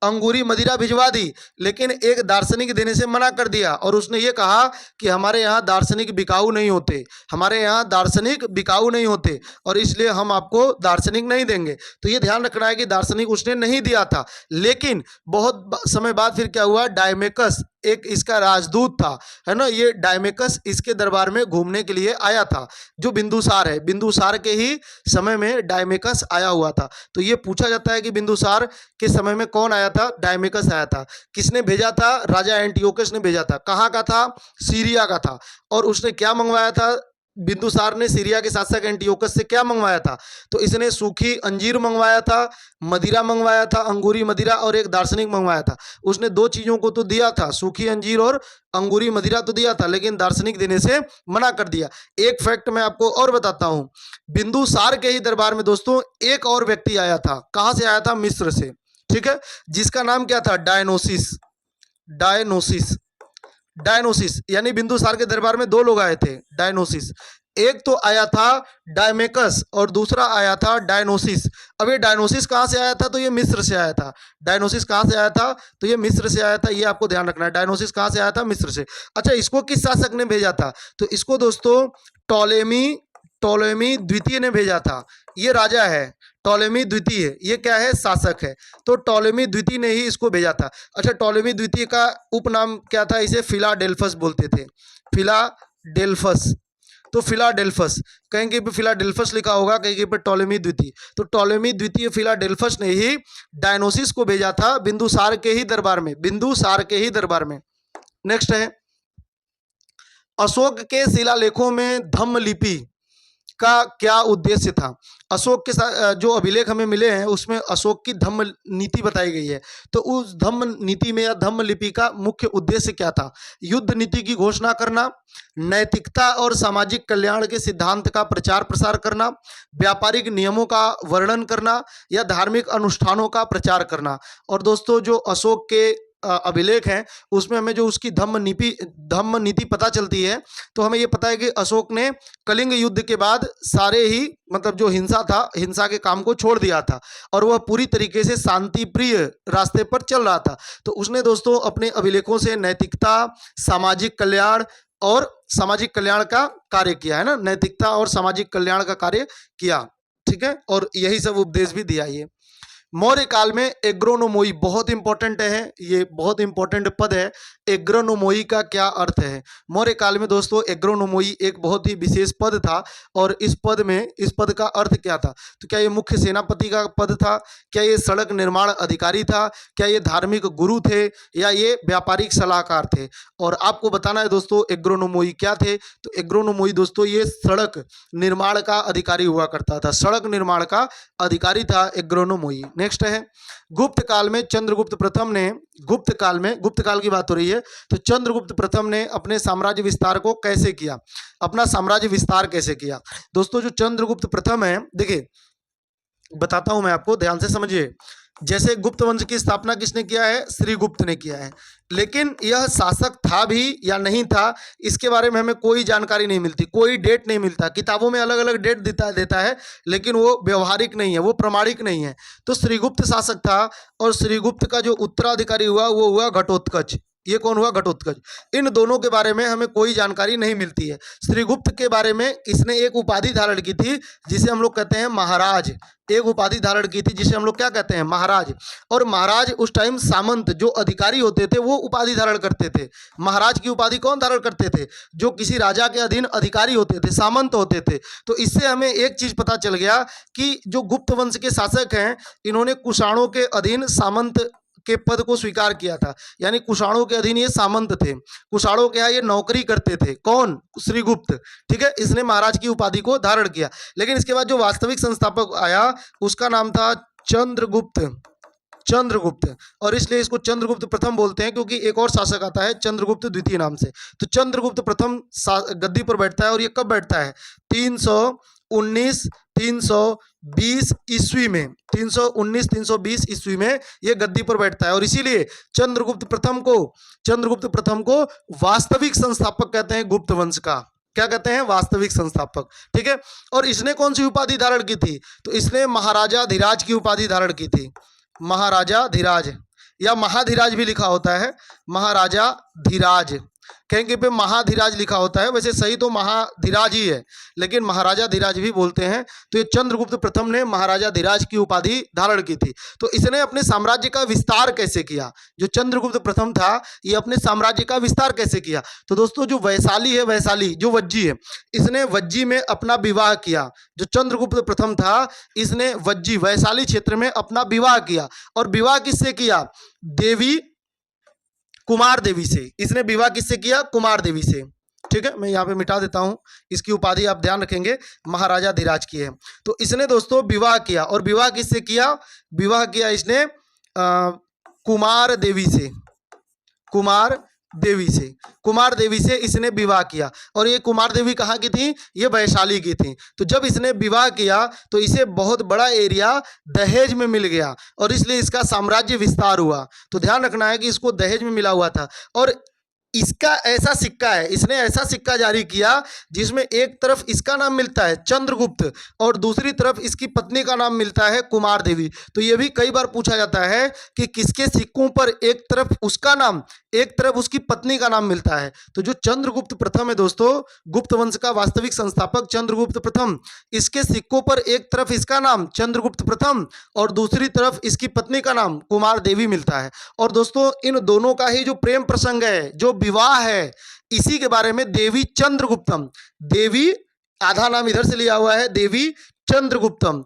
A: अंगूरी मदिरा भिजवा दी, लेकिन एक दार्शनिक देने से मना कर दिया। और उसने ये कहा कि हमारे यहाँ दार्शनिक बिकाऊ नहीं होते, हमारे यहाँ दार्शनिक बिकाऊ नहीं होते, और इसलिए हम आपको दार्शनिक नहीं देंगे। तो ये ध्यान रखना है कि दार्शनिक उसने नहीं दिया था। लेकिन बहुत समय बाद फिर क्या हुआ? डायमेकस, एक इसका राजदूत था, है ना, ये डायमेकस इसके दरबार में घूमने के लिए आया था। जो बिंदुसार है, बिंदुसार के ही समय में डायमेकस आया हुआ था। तो ये पूछा जाता है कि बिंदुसार के समय में कौन आया था? डायमेकस आया था। किसने भेजा था? राजा एंटियोकस ने भेजा था। कहाँ का था? सीरिया का था। और उसने क्या मंगवाया था? बिंदुसार ने सीरिया के शासक एंटियोकस से क्या मंगवाया था? तो इसने सूखी अंजीर मंगवाया था, मदिरा मंगवाया था, अंगूरी मदिरा, और एक दार्शनिक मंगवाया था। उसने 2 चीजों को तो दिया था, सूखी अंजीर और अंगूरी मदिरा तो दिया था, लेकिन दार्शनिक देने से मना कर दिया। एक फैक्ट मैं आपको और बताता हूं, बिंदुसार के ही दरबार में दोस्तों एक और व्यक्ति आया था। कहां से आया था? मिस्र से, ठीक है, जिसका नाम क्या था? डायनोसिस, डायनोसिस, डायनोसिस, यानी बिंदुसार के दरबार में 2 लोग आए थे, डायनोसिस। एक तो आया था डायमेकस और दूसरा आया था डायनोसिस। अब ये डायनोसिस कहाँ से आया था? तो ये मिस्र से आया था। डायनोसिस कहाँ से आया था? तो ये मिस्र से आया था। ये आपको ध्यान रखना है, डायनोसिस कहाँ से आया था? मिस्र से। अच्छा, इसको किस शासक ने भेजा था? तो इसको दोस्तों टॉलेमी द्वितीय ने भेजा था। ये राजा है टॉलेमी द्वितीय, ये क्या है? शासक है। तो टॉलेमी द्वितीय ने ही इसको भेजा था। अच्छा, टॉलेमी द्वितीय का उपनाम क्या था? इसे फिलाडेल्फस बोलते थे, फिलाडेल्फस। तो फिलाडेल्फस, कहीं कहीं पे फिलाडेल्फस लिखा होगा, कहीं कहीं पे टॉलेमी द्वितीय। तो टॉलेमी द्वितीय फिलाडेल्फस ने ही डायनोसिस को भेजा था बिंदुसार के ही दरबार में, बिंदुसार के ही दरबार में। नेक्स्ट है, अशोक के शिलालेखों में धम्म लिपि का क्या उद्देश्य था? अशोक के साथ जो अभिलेख हमें मिले हैं उसमें अशोक की धम्म नीति बताई गई है। तो उस धम्म नीति में या धम्म लिपि का मुख्य उद्देश्य क्या था? युद्ध नीति की घोषणा करना, नैतिकता और सामाजिक कल्याण के सिद्धांत का प्रचार प्रसार करना, व्यापारिक नियमों का वर्णन करना, या धार्मिक अनुष्ठानों का प्रचार करना। और दोस्तों जो अशोक के अभिलेख हैं उसमें हमें जो उसकी धम्म नीति पता चलती है, तो हमें ये पता है कि अशोक ने कलिंग युद्ध के बाद सारे ही मतलब जो हिंसा था, हिंसा के काम को छोड़ दिया था और वह पूरी तरीके से शांति प्रिय रास्ते पर चल रहा था। तो उसने दोस्तों अपने अभिलेखों से नैतिकता, सामाजिक कल्याण और सामाजिक कल्याण का कार्य किया है ना, नैतिकता और सामाजिक कल्याण का कार्य किया, ठीक है, और यही सब उपदेश भी दिया। ये मौर्य काल में एग्रोनोमोई बहुत इंपॉर्टेंट है, ये बहुत इंपॉर्टेंट पद है। एग्रोनोमोई का क्या अर्थ है? मौर्य काल में दोस्तों एग्रोनोमोई एक बहुत ही विशेष पद था और इस पद का अर्थ क्या था? तो क्या ये मुख्य सेनापति का पद था? क्या ये सड़क निर्माण अधिकारी था? क्या ये धार्मिक गुरु थे? या ये व्यापारिक सलाहकार थे? और आपको बताना है दोस्तों एग्रोनोमोई क्या थे। तो एग्रोनोमोई दोस्तों ये सड़क निर्माण का अधिकारी हुआ करता था, सड़क निर्माण का अधिकारी था एग्रोनोमोई। नेक्स्ट है, गुप्त काल में चंद्रगुप्त प्रथम ने, गुप्त काल की बात हो रही है, तो चंद्रगुप्त प्रथम ने अपने साम्राज्य विस्तार को कैसे किया? अपना साम्राज्य विस्तार कैसे किया? दोस्तों जो चंद्रगुप्त प्रथम है, देखिए बताता हूं मैं आपको, ध्यान से समझिए। जैसे गुप्त वंश की स्थापना किसने किया है? श्रीगुप्त ने किया है, लेकिन यह शासक था भी या नहीं था इसके बारे में हमें कोई जानकारी नहीं मिलती, कोई डेट नहीं मिलता। किताबों में अलग अलग डेट देता है लेकिन वो व्यवहारिक नहीं है, वो प्रमाणिक नहीं है। तो श्रीगुप्त शासक था और श्रीगुप्त का जो उत्तराधिकारी हुआ वो हुआ घटोत्कच, ये कौन हुआ? घटोत्कच। इन दोनों के बारे में हमें कोई जानकारी नहीं मिलती है। श्रीगुप्त के बारे में इसने एक उपाधि धारण की थी जिसे हम लोग कहते हैं महाराज। एक उपाधि धारण की थी जिसे हम लोग क्या कहते हैं? महाराज। और महाराज उस टाइम सामंत जो अधिकारी होते थे वो उपाधि धारण करते थे। महाराज की उपाधि कौन धारण करते थे? जो किसी राजा के अधीन अधिकारी होते थे, सामंत होते थे। तो इससे हमें एक चीज पता चल गया कि जो गुप्त वंश के शासक हैं इन्होंने कुषाणों के अधीन सामंत के पद को स्वीकार किया था। यानी कुषाणों के अधीन ये सामंत थे, कुषाणों के यहाँ ये नौकरी करते थे। कौन? श्रीगुप्त। ठीक है, इसने महाराज की उपाधि को धारण किया। लेकिन इसके बाद जो वास्तविक संस्थापक आया उसका नाम था चंद्रगुप्त। चंद्रगुप्त, और इसलिए इसको चंद्रगुप्त प्रथम बोलते हैं क्योंकि एक और शासक आता है चंद्रगुप्त द्वितीय नाम से। तो चंद्रगुप्त प्रथम गद्दी पर बैठता है और ये कब बैठता है? 319 320 ईस्वी में, 319 320 ईस्वी में ये गद्दी पर बैठता है। और इसीलिए चंद्रगुप्त प्रथम को वास्तविक संस्थापक कहते हैं गुप्त वंश का। क्या कहते हैं? वास्तविक संस्थापक। ठीक है, और इसने कौन सी उपाधि धारण की थी? तो इसने महाराजा धीराज की उपाधि धारण की थी। महाराजा धीराज, या महाधीराज भी लिखा होता है, महाराजा धीराज। कहीं पे महाधीराज लिखा होता है, वैसे सही तो महाधीराज ही है, लेकिन महाराजा धीराज भी बोलते हैं। तो ये चंद्रगुप्त प्रथम ने महाराजा धीराज की उपाधि धारण की थी। तो इसने अपने साम्राज्य का विस्तार कैसे किया? जो चंद्रगुप्त प्रथम था ये अपने साम्राज्य का विस्तार कैसे किया? तो दोस्तों जो वैशाली है, वैशाली जो वज्जी है, इसने वज्जी में अपना विवाह किया। जो चंद्रगुप्त प्रथम था इसने वज्जी वैशाली क्षेत्र में अपना विवाह किया। और विवाह किससे किया? देवी कुमार देवी से। इसने विवाह किससे किया? कुमार देवी से। ठीक है, मैं यहाँ पे मिटा देता हूँ, इसकी उपाधि आप ध्यान रखेंगे महाराजा धीराज की है। तो इसने दोस्तों विवाह किया, और विवाह किससे किया? विवाह किया इसने कुमार देवी से। कुमार देवी से इसने विवाह किया। और ये कुमार देवी कहाँ की थी? ये वैशाली की थी। तो जब इसने विवाह किया तो इसे बहुत बड़ा एरिया दहेज में मिल गया और इसलिए इसका साम्राज्य विस्तार हुआ। तो ध्यान रखना है कि इसको दहेज में मिला हुआ था। और इसका ऐसा सिक्का है, इसने ऐसा सिक्का जारी किया जिसमें एक तरफ इसका नाम मिलता है चंद्रगुप्त और दूसरी तरफ इसकी पत्नी का नाम मिलता है कुमार देवी। तो ये भी कई बार पूछा जाता है कि किसके सिक्कों पर एक तरफ उसका नाम, एक तरफ उसकी पत्नी का नाम मिलता है। तो जो चंद्रगुप्त प्रथम है दोस्तों, गुप्त वंश का वास्तविक संस्थापक चंद्रगुप्त प्रथम, इसके सिक्कों पर एक तरफ इसका नाम चंद्रगुप्त प्रथम और दूसरी तरफ इसकी पत्नी का नाम कुमार देवी मिलता है। और दोस्तों इन दोनों का ही जो प्रेम प्रसंग है, जो विवाह है, इसी के बारे में देवी चंद्रगुप्तम, देवी आधा नाम इधर से लिया हुआ है, देवी चंद्रगुप्तम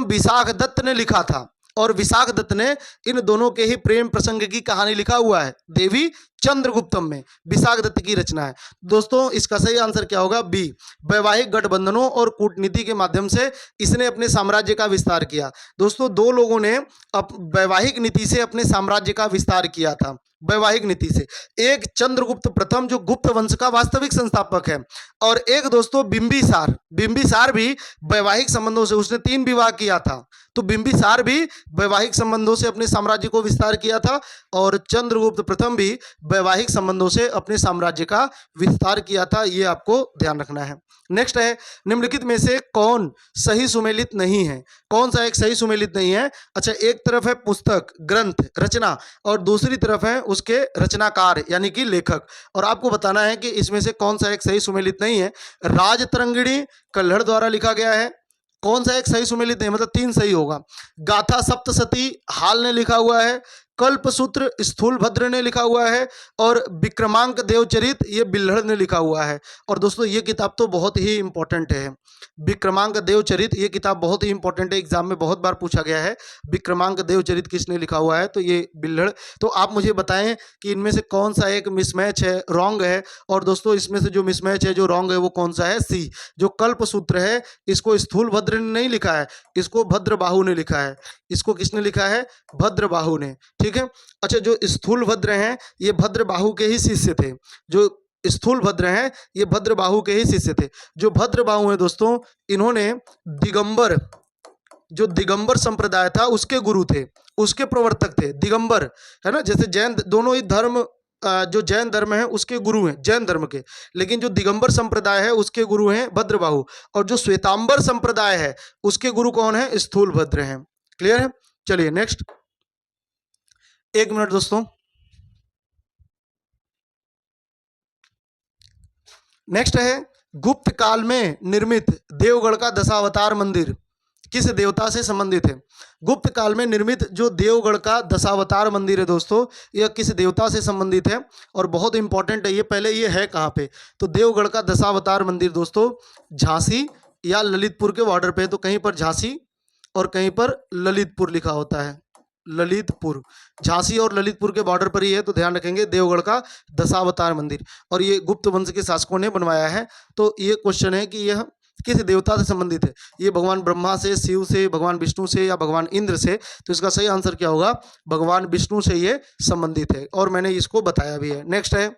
A: विशाख दत्त ने लिखा था। और विशाख दत्त ने इन दोनों के ही प्रेम प्रसंग की कहानी लिखा हुआ है देवी चंद्रगुप्तम में, विशाख दत्त की रचना है। दोस्तों इसका सही आंसर क्या होगा? बी। वैवाहिक गठबंधनों और कूटनीति के माध्यम से इसने अपने साम्राज्य का विस्तार किया। दोस्तों दो लोगों ने वैवाहिक नीति से अपने साम्राज्य का विस्तार किया था, वैवाहिक नीति से। एक चंद्रगुप्त प्रथम जो गुप्त वंश का वास्तविक संस्थापक है, और एक दोस्तों बिंबिसार भी वैवाहिक संबंधों से, उसने 3 विवाह किया था। तो बिंबिसार भी वैवाहिक संबंधों से अपने साम्राज्य को विस्तार किया था और चंद्रगुप्त प्रथम भी वैवाहिक संबंधों से अपने साम्राज्य का विस्तार किया था। ये आपको ध्यान रखना है। नेक्स्ट है, निम्नलिखित में से कौन सही सुमेलित नहीं है? कौन सा एक सही सुमेलित नहीं है? अच्छा, एक तरफ है पुस्तक, ग्रंथ, रचना, और दूसरी तरफ है उसके रचनाकार यानी कि लेखक। और आपको बताना है कि इसमें से कौन सा एक सही सुमेलित नहीं है। राजतरंगिणी कल्हड़ द्वारा लिखा गया है, कौन सा एक सही सुमेलित नहीं, मतलब 3 सही होगा। गाथा सप्तशती हाल ने लिखा हुआ है, कल्पसूत्र स्थूलभद्र ने लिखा हुआ है, और विक्रमांक देवचरित ये बिल्हड़ ने लिखा हुआ है। और दोस्तों ये किताब तो बहुत ही इंपॉर्टेंट है, विक्रमांक देवचरित ये किताब बहुत ही इंपॉर्टेंट है, एग्जाम में बहुत बार पूछा गया है विक्रमांक देवचरित किसने लिखा हुआ है, तो ये बिल्हड़। तो आप मुझे बताएं कि इनमें से कौन सा एक मिसमैच है, रॉन्ग है। और दोस्तों इसमें से जो मिसमैच है, जो रॉन्ग है, वो कौन सा है? सी। जो कल्पसूत्र है इसको स्थूलभद्र ने नहीं लिखा है, इसको भद्रबाहु ने लिखा है। इसको किसने लिखा है? भद्रबाहु ने। ठीक है, अच्छा, जो स्थूलभद्र हैं ये भद्रबाहु के ही शिष्य थे। जो स्थूलभद्र हैं ये भद्रबाहु के ही शिष्य थे। जो भद्रबाहु हैं दोस्तों, इन्होंने दिगंबर, जो दिगंबर संप्रदाय था उसके गुरु थे, उसके प्रवर्तक थे, दिगंबर है ना। जैसे जैन, दोनों ही धर्म, जो जैन धर्म है उसके गुरु हैं, जैन धर्म के, लेकिन जो दिगंबर संप्रदाय है उसके गुरु हैं भद्रबाहु, और जो श्वेतांबर संप्रदाय है उसके गुरु कौन है? स्थूलभद्र हैं। क्लियर है? चलिए नेक्स्ट, 1 मिनट दोस्तों। नेक्स्ट है गुप्त काल में निर्मित देवगढ़ का दशावतार मंदिर किस देवता से संबंधित है? गुप्त काल में निर्मित जो देवगढ़ का दशावतार मंदिर है दोस्तों, यह किस देवता से संबंधित है और बहुत इंपॉर्टेंट है ये। पहले ये है कहाँ पे? तो देवगढ़ का दशावतार मंदिर दोस्तों झांसी या ललितपुर के बॉर्डर पे, तो कहीं पर झांसी और कहीं पर ललितपुर लिखा होता है, ललितपुर। झांसी और ललितपुर के बॉर्डर पर ही है, तो ध्यान रखेंगे देवगढ़ का दशावतार मंदिर। और ये गुप्त वंश के शासकों ने बनवाया है। तो ये क्वेश्चन है कि यह किस देवता से संबंधित है? ये भगवान ब्रह्मा से, शिव से, भगवान विष्णु से या भगवान इंद्र से? तो इसका सही आंसर क्या होगा? भगवान विष्णु से ये संबंधित है और मैंने इसको बताया भी है। नेक्स्ट है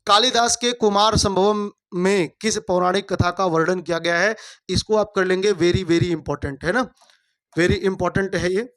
A: कालिदास के कुमार संभवम में किस पौराणिक कथा का वर्णन किया गया है? इसको आप कर लेंगे, वेरी वेरी इंपॉर्टेंट है ना, वेरी इंपॉर्टेंट है ये,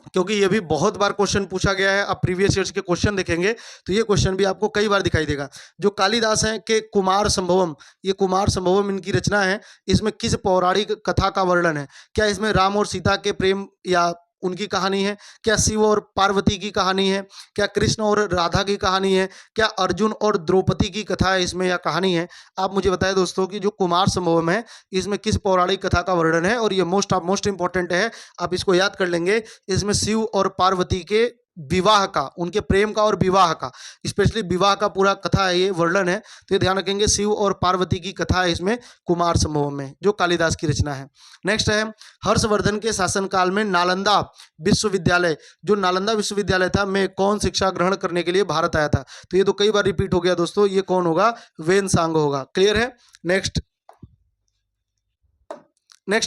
A: क्योंकि ये भी बहुत बार क्वेश्चन पूछा गया है। आप प्रीवियस ईयर्स के क्वेश्चन देखेंगे तो ये क्वेश्चन भी आपको कई बार दिखाई देगा। जो कालिदास हैं के कुमार संभवम, ये कुमार संभवम इनकी रचना है, इसमें किस पौराणिक कथा का वर्णन है? क्या इसमें राम और सीता के प्रेम या उनकी कहानी है? क्या शिव और पार्वती की कहानी है? क्या कृष्ण और राधा की कहानी है? क्या अर्जुन और द्रौपदी की कथा है इसमें या कहानी है? आप मुझे बताएं दोस्तों कि जो कुमार संभवम है इसमें किस पौराणिक कथा का वर्णन है? और ये मोस्ट इंपॉर्टेंट है, आप इसको याद कर लेंगे। इसमें शिव और पार्वती के विवाह का, उनके प्रेम का और विवाह का, स्पेशली विवाह का पूरा कथा है, ये वर्णन है। तो ये ध्यान रखेंगे, शिव और पार्वती की कथा है इसमें कुमार संभवम में, जो कालिदास की रचना है। नेक्स्ट है हर्षवर्धन के शासनकाल में नालंदा विश्वविद्यालय, जो नालंदा विश्वविद्यालय था, में कौन शिक्षा ग्रहण करने के लिए भारत आया था? तो ये तो कई बार रिपीट हो गया दोस्तों, ये कौन होगा? वेनसांग होगा। क्लियर है? नेक्स्ट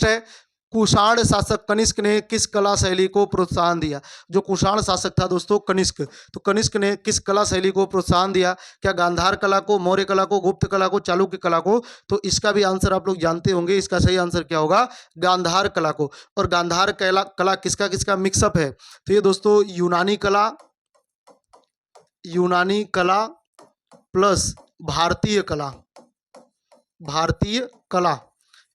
A: है कुषाण शासक कनिष्क ने किस कला शैली को प्रोत्साहन दिया? जो कुषाण शासक था दोस्तों कनिष्क, तो कनिष्क ने किस कला शैली को प्रोत्साहन दिया? क्या गांधार कला को, मौर्य कला को, गुप्त कला को, चालुक्य कला को? तो इसका भी आंसर आप लोग जानते होंगे, इसका सही आंसर क्या होगा? गांधार कला को। और गांधार कला किसका किसका मिक्सअप है? तो ये दोस्तों यूनानी कला प्लस भारतीय कला,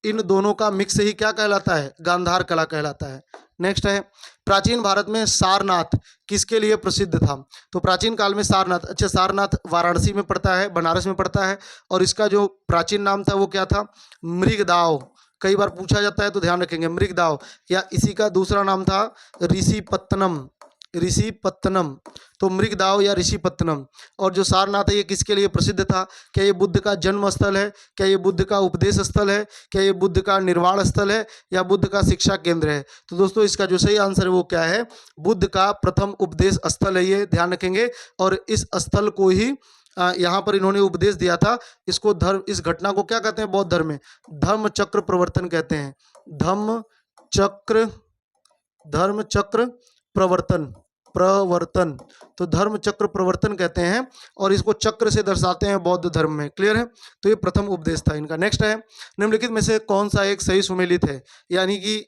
A: इन दोनों का मिक्स ही क्या कहलाता है? गांधार कला कहलाता है। नेक्स्ट है प्राचीन भारत में सारनाथ किसके लिए प्रसिद्ध था? तो प्राचीन काल में सारनाथ, अच्छा सारनाथ वाराणसी में पड़ता है, बनारस में पड़ता है, और इसका जो प्राचीन नाम था वो क्या था? मृगदाव। कई बार पूछा जाता है तो ध्यान रखेंगे, मृगदाव। या इसी का दूसरा नाम था ऋषिपत्तनम। तो मृगदाव या ऋषिपत्तनम। और जो सारनाथ है ये किसके लिए प्रसिद्ध था? क्या ये बुद्ध का जन्म स्थल है? क्या ये बुद्ध का उपदेश स्थल है? क्या ये बुद्ध का निर्वाण स्थल है? या बुद्ध का शिक्षा केंद्र है? तो दोस्तों इसका जो सही आंसर है वो क्या है? बुद्ध का प्रथम उपदेश स्थल है ये, ध्यान रखेंगे। और इस स्थल को ही यहाँ पर इन्होंने उपदेश दिया था। इसको इस घटना को क्या कहते हैं बौद्ध धर्म में? धर्म चक्र प्रवर्तन कहते हैं। धर्म चक्र प्रवर्तन, तो धर्म चक्र प्रवर्तन कहते हैं, और इसको चक्र से दर्शाते हैं बौद्ध धर्म में। क्लियर है? तो ये प्रथम उपदेश था इनका। नेक्स्ट है निम्नलिखित में से कौन सा एक सही सुमेलित है? यानी कि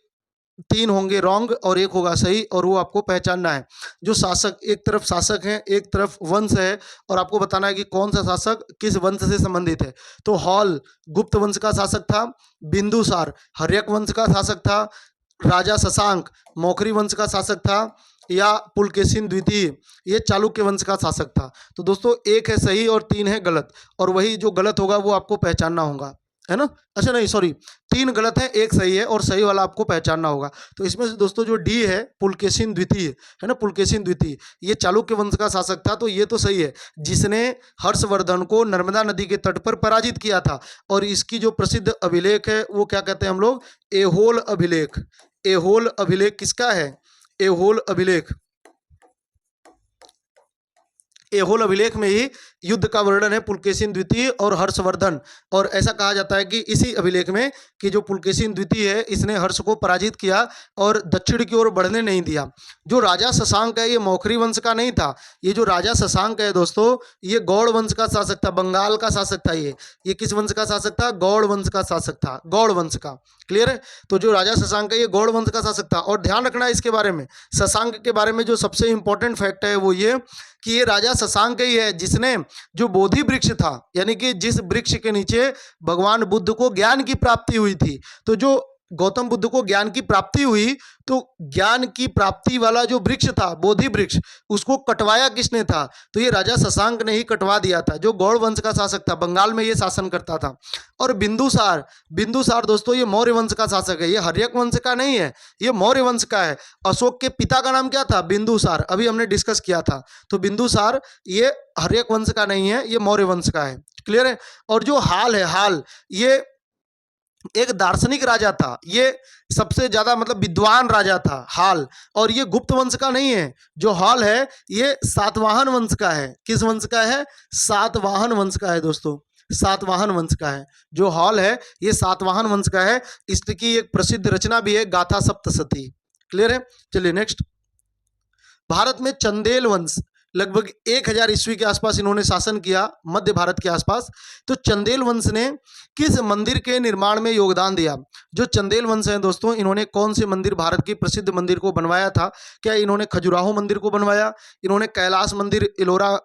A: 3 होंगे रॉन्ग और 1 होगा सही, और वो आपको पहचानना है। जो शासक, एक तरफ शासक है, एक तरफ वंश है, और आपको बताना है कि कौन सा शासक किस वंश से संबंधित है। तो हॉल गुप्त वंश का शासक था, बिंदुसार हर्यक वंश का शासक था, राजा शशांक मौखरी वंश का शासक था, या पुलकेशिन द्वितीय ये चालुक्य वंश का शासक था। तो दोस्तों 1 है सही और 3 है गलत, और वही जो गलत होगा वो आपको पहचानना होगा, है ना? अच्छा नहीं सॉरी, 3 गलत है, 1 सही है, और सही वाला आपको पहचानना होगा। तो इसमें से दोस्तों जो डी है पुलकेशिन द्वितीय है ना, पुलकेशिन द्वितीय ये चालुक्य वंश का शासक था, तो ये तो सही है, जिसने हर्षवर्धन को नर्मदा नदी के तट पर पराजित किया था। और इसकी जो प्रसिद्ध अभिलेख है वो क्या कहते हैं हम लोग? एहोल अभिलेख। एहोल अभिलेख किसका है? एहोल अभिलेख में ही युद्ध का वर्णन है पुलकेशिन द्वितीय और हर्षवर्धन। और ऐसा कहा जाता है कि इसी अभिलेख में कि जो पुलकेशिन द्वितीय है इसने हर्ष को पराजित किया और दक्षिण की ओर बढ़ने नहीं दिया। जो राजा शशांक है ये मौखरी वंश का नहीं था, ये जो राजा शशांक है दोस्तों ये गौड़ वंश का शासक था, बंगाल का शासक था। ये किस वंश का शासक था? गौड़ वंश का शासक था, गौड़ वंश का। क्लियर है? तो जो राजा शशांक है ये गौड़ वंश का शासक था। और ध्यान रखना है इसके बारे में, शशांक के बारे में जो सबसे इंपॉर्टेंट फैक्ट है वो ये कि ये राजा शशांक ही है जिसने जो बोधि वृक्ष था, यानी कि जिस वृक्ष के नीचे भगवान बुद्ध को ज्ञान की प्राप्ति हुई थी, तो जो गौतम बुद्ध को ज्ञान की प्राप्ति हुई तो ज्ञान की प्राप्ति वाला जो वृक्ष था, बोधि वृक्ष, उसको कटवाया किसने था? तो ये राजा शशांक ने ही कटवा दिया था, जो गौड़ वंश का शासक था, बंगाल में ये शासन करता था। और बिंदुसार, बिंदुसार दोस्तों ये मौर्य वंश का शासक है, ये हर्यक वंश का नहीं है, ये मौर्य वंश का है। अशोक के पिता का नाम क्या था? बिंदुसार, अभी हमने डिस्कस किया था। तो बिंदुसार ये हर्यक वंश का नहीं है, ये मौर्य वंश का है। क्लियर है? और जो हाल है, हाल ये एक दार्शनिक राजा था, ये सबसे ज्यादा मतलब विद्वान राजा था हाल, और ये गुप्त वंश का नहीं है। जो हाल है ये सातवाहन वंश का है। किस वंश का है? सातवाहन वंश का है दोस्तों, सातवाहन वंश का है। जो हाल है ये सातवाहन वंश का है। इसकी एक प्रसिद्ध रचना भी है गाथा सप्तशती। क्लियर है? चलिए नेक्स्ट। भारत में चंदेल वंश लगभग 1000 ईस्वी के आसपास इन्होंने शासन किया, मध्य भारत के आसपास। तो चंदेल वंश ने किस मंदिर के निर्माण में योगदान दिया? जो चंदेल वंश है दोस्तों, इन्होंने कौन से मंदिर, भारत की प्रसिद्ध मंदिर को बनवाया था? क्या इन्होंने खजुराहो मंदिर को बनवाया? इन्होंने कैलाश मंदिर एलोरा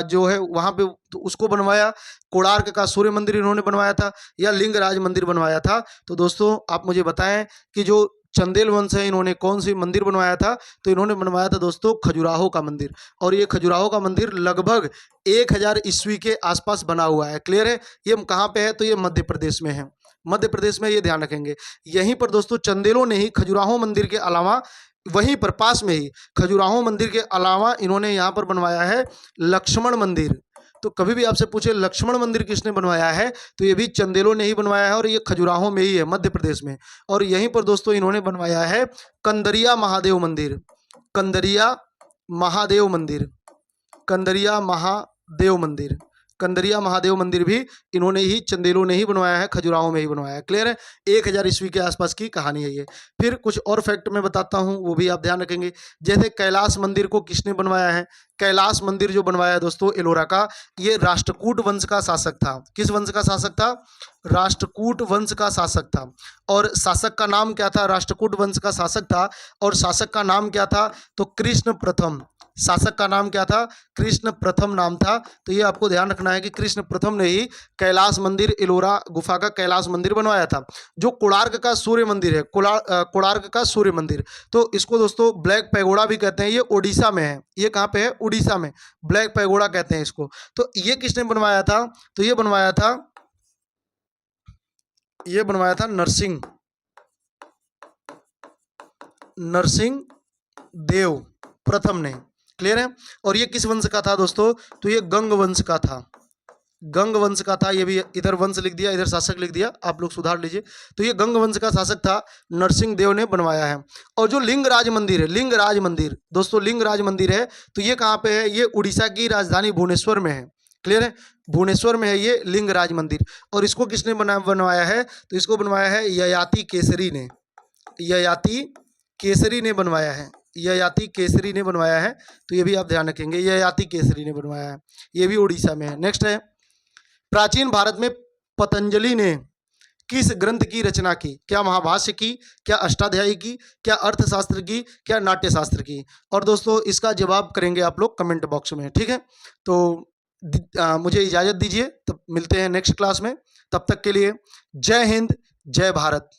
A: जो है वहां पे तो उसको बनवाया? कोणार्क का सूर्य मंदिर इन्होंने बनवाया था, या लिंगराज मंदिर बनवाया था? तो दोस्तों आप मुझे बताएं कि जो चंदेल वंश है इन्होंने कौन सी मंदिर बनवाया था? तो इन्होंने बनवाया था दोस्तों खजुराहो का मंदिर। और ये खजुराहो का मंदिर लगभग 1000 ईस्वी के आसपास बना हुआ है। क्लियर है? ये कहाँ पे है? तो ये मध्य प्रदेश में है, मध्य प्रदेश में, ये ध्यान रखेंगे। यहीं पर दोस्तों चंदेलों ने ही खजुराहो मंदिर के अलावा, वहीं पर पास में ही खजुराहो मंदिर के अलावा इन्होंने यहाँ पर बनवाया है लक्ष्मण मंदिर। तो कभी भी आपसे पूछे लक्ष्मण मंदिर किसने बनवाया है, तो ये भी चंदेलों ने ही बनवाया है, और ये खजुराहो में ही है, मध्य प्रदेश में। और यहीं पर दोस्तों इन्होंने बनवाया है कंदरिया महादेव मंदिर, कंदरिया महादेव मंदिर, कंदरिया महादेव मंदिर, कंदरिया महादेव मंदिर भी इन्होंने ही, चंदेलों ने ही बनवाया है, खजुराहो में ही बनवाया है। क्लियर है? 1000 ईस्वी के आसपास की कहानी है ये। फिर कुछ और फैक्ट मैं बताता हूँ, वो भी आप ध्यान रखेंगे। जैसे कैलाश मंदिर को किसने बनवाया है? कैलाश मंदिर जो बनवाया है दोस्तों एलोरा का, ये राष्ट्रकूट वंश का शासक था। किस वंश का शासक था? राष्ट्रकूट वंश का शासक था। और शासक का नाम क्या था? राष्ट्रकूट वंश का शासक था, और शासक का नाम क्या था? तो कृष्ण प्रथम। शासक का नाम क्या था? कृष्ण प्रथम नाम था। तो ये आपको ध्यान रखना है कि कृष्ण प्रथम ने ही कैलाश मंदिर, एलोरा गुफा का कैलाश मंदिर बनवाया था। जो कोणार्क का सूर्य मंदिर है, कोणार्क का सूर्य मंदिर, तो इसको दोस्तों ब्लैक पैगोडा भी कहते हैं। ये उड़ीसा में है। ये कहाँ पे है? उड़ीसा में। ब्लैक पैगोडा कहते हैं इसको। तो ये किसने बनवाया था? तो ये बनवाया था नरसिंह, नरसिंह देव प्रथम ने। क्लियर है? और ये किस वंश का था दोस्तों? तो ये गंग वंश का था, गंग वंश का था। ये भी इधर वंश लिख दिया, इधर शासक लिख दिया, आप लोग सुधार लीजिए। तो ये गंग वंश का शासक था, नरसिंह देव ने बनवाया है। और जो लिंगराज मंदिर है, लिंगराज मंदिर दोस्तों, लिंगराज मंदिर है, तो ये कहाँ पे है? ये उड़ीसा की राजधानी भुवनेश्वर में है। क्लियर है? भुवनेश्वर में है ये लिंगराज मंदिर। और इसको किसने बनवाया है? तो इसको बनवाया है ययाति केसरी ने, ययाति केसरी ने बनवाया है, ययाति केसरी ने बनवाया है। तो ये भी आप ध्यान रखेंगे, ययाति केसरी ने बनवाया है। ये भी उड़ीसा में है। नेक्स्ट है, प्राचीन भारत में पतंजलि ने किस ग्रंथ की रचना की? क्या महाभाष्य की, क्या अष्टाध्यायी की, क्या अर्थशास्त्र की, क्या नाट्यशास्त्र की? और दोस्तों इसका जवाब करेंगे आप लोग कमेंट बॉक्स में। ठीक है? तो मुझे इजाज़त दीजिए, तब मिलते हैं नेक्स्ट क्लास में। तब तक के लिए जय हिंद, जय भारत।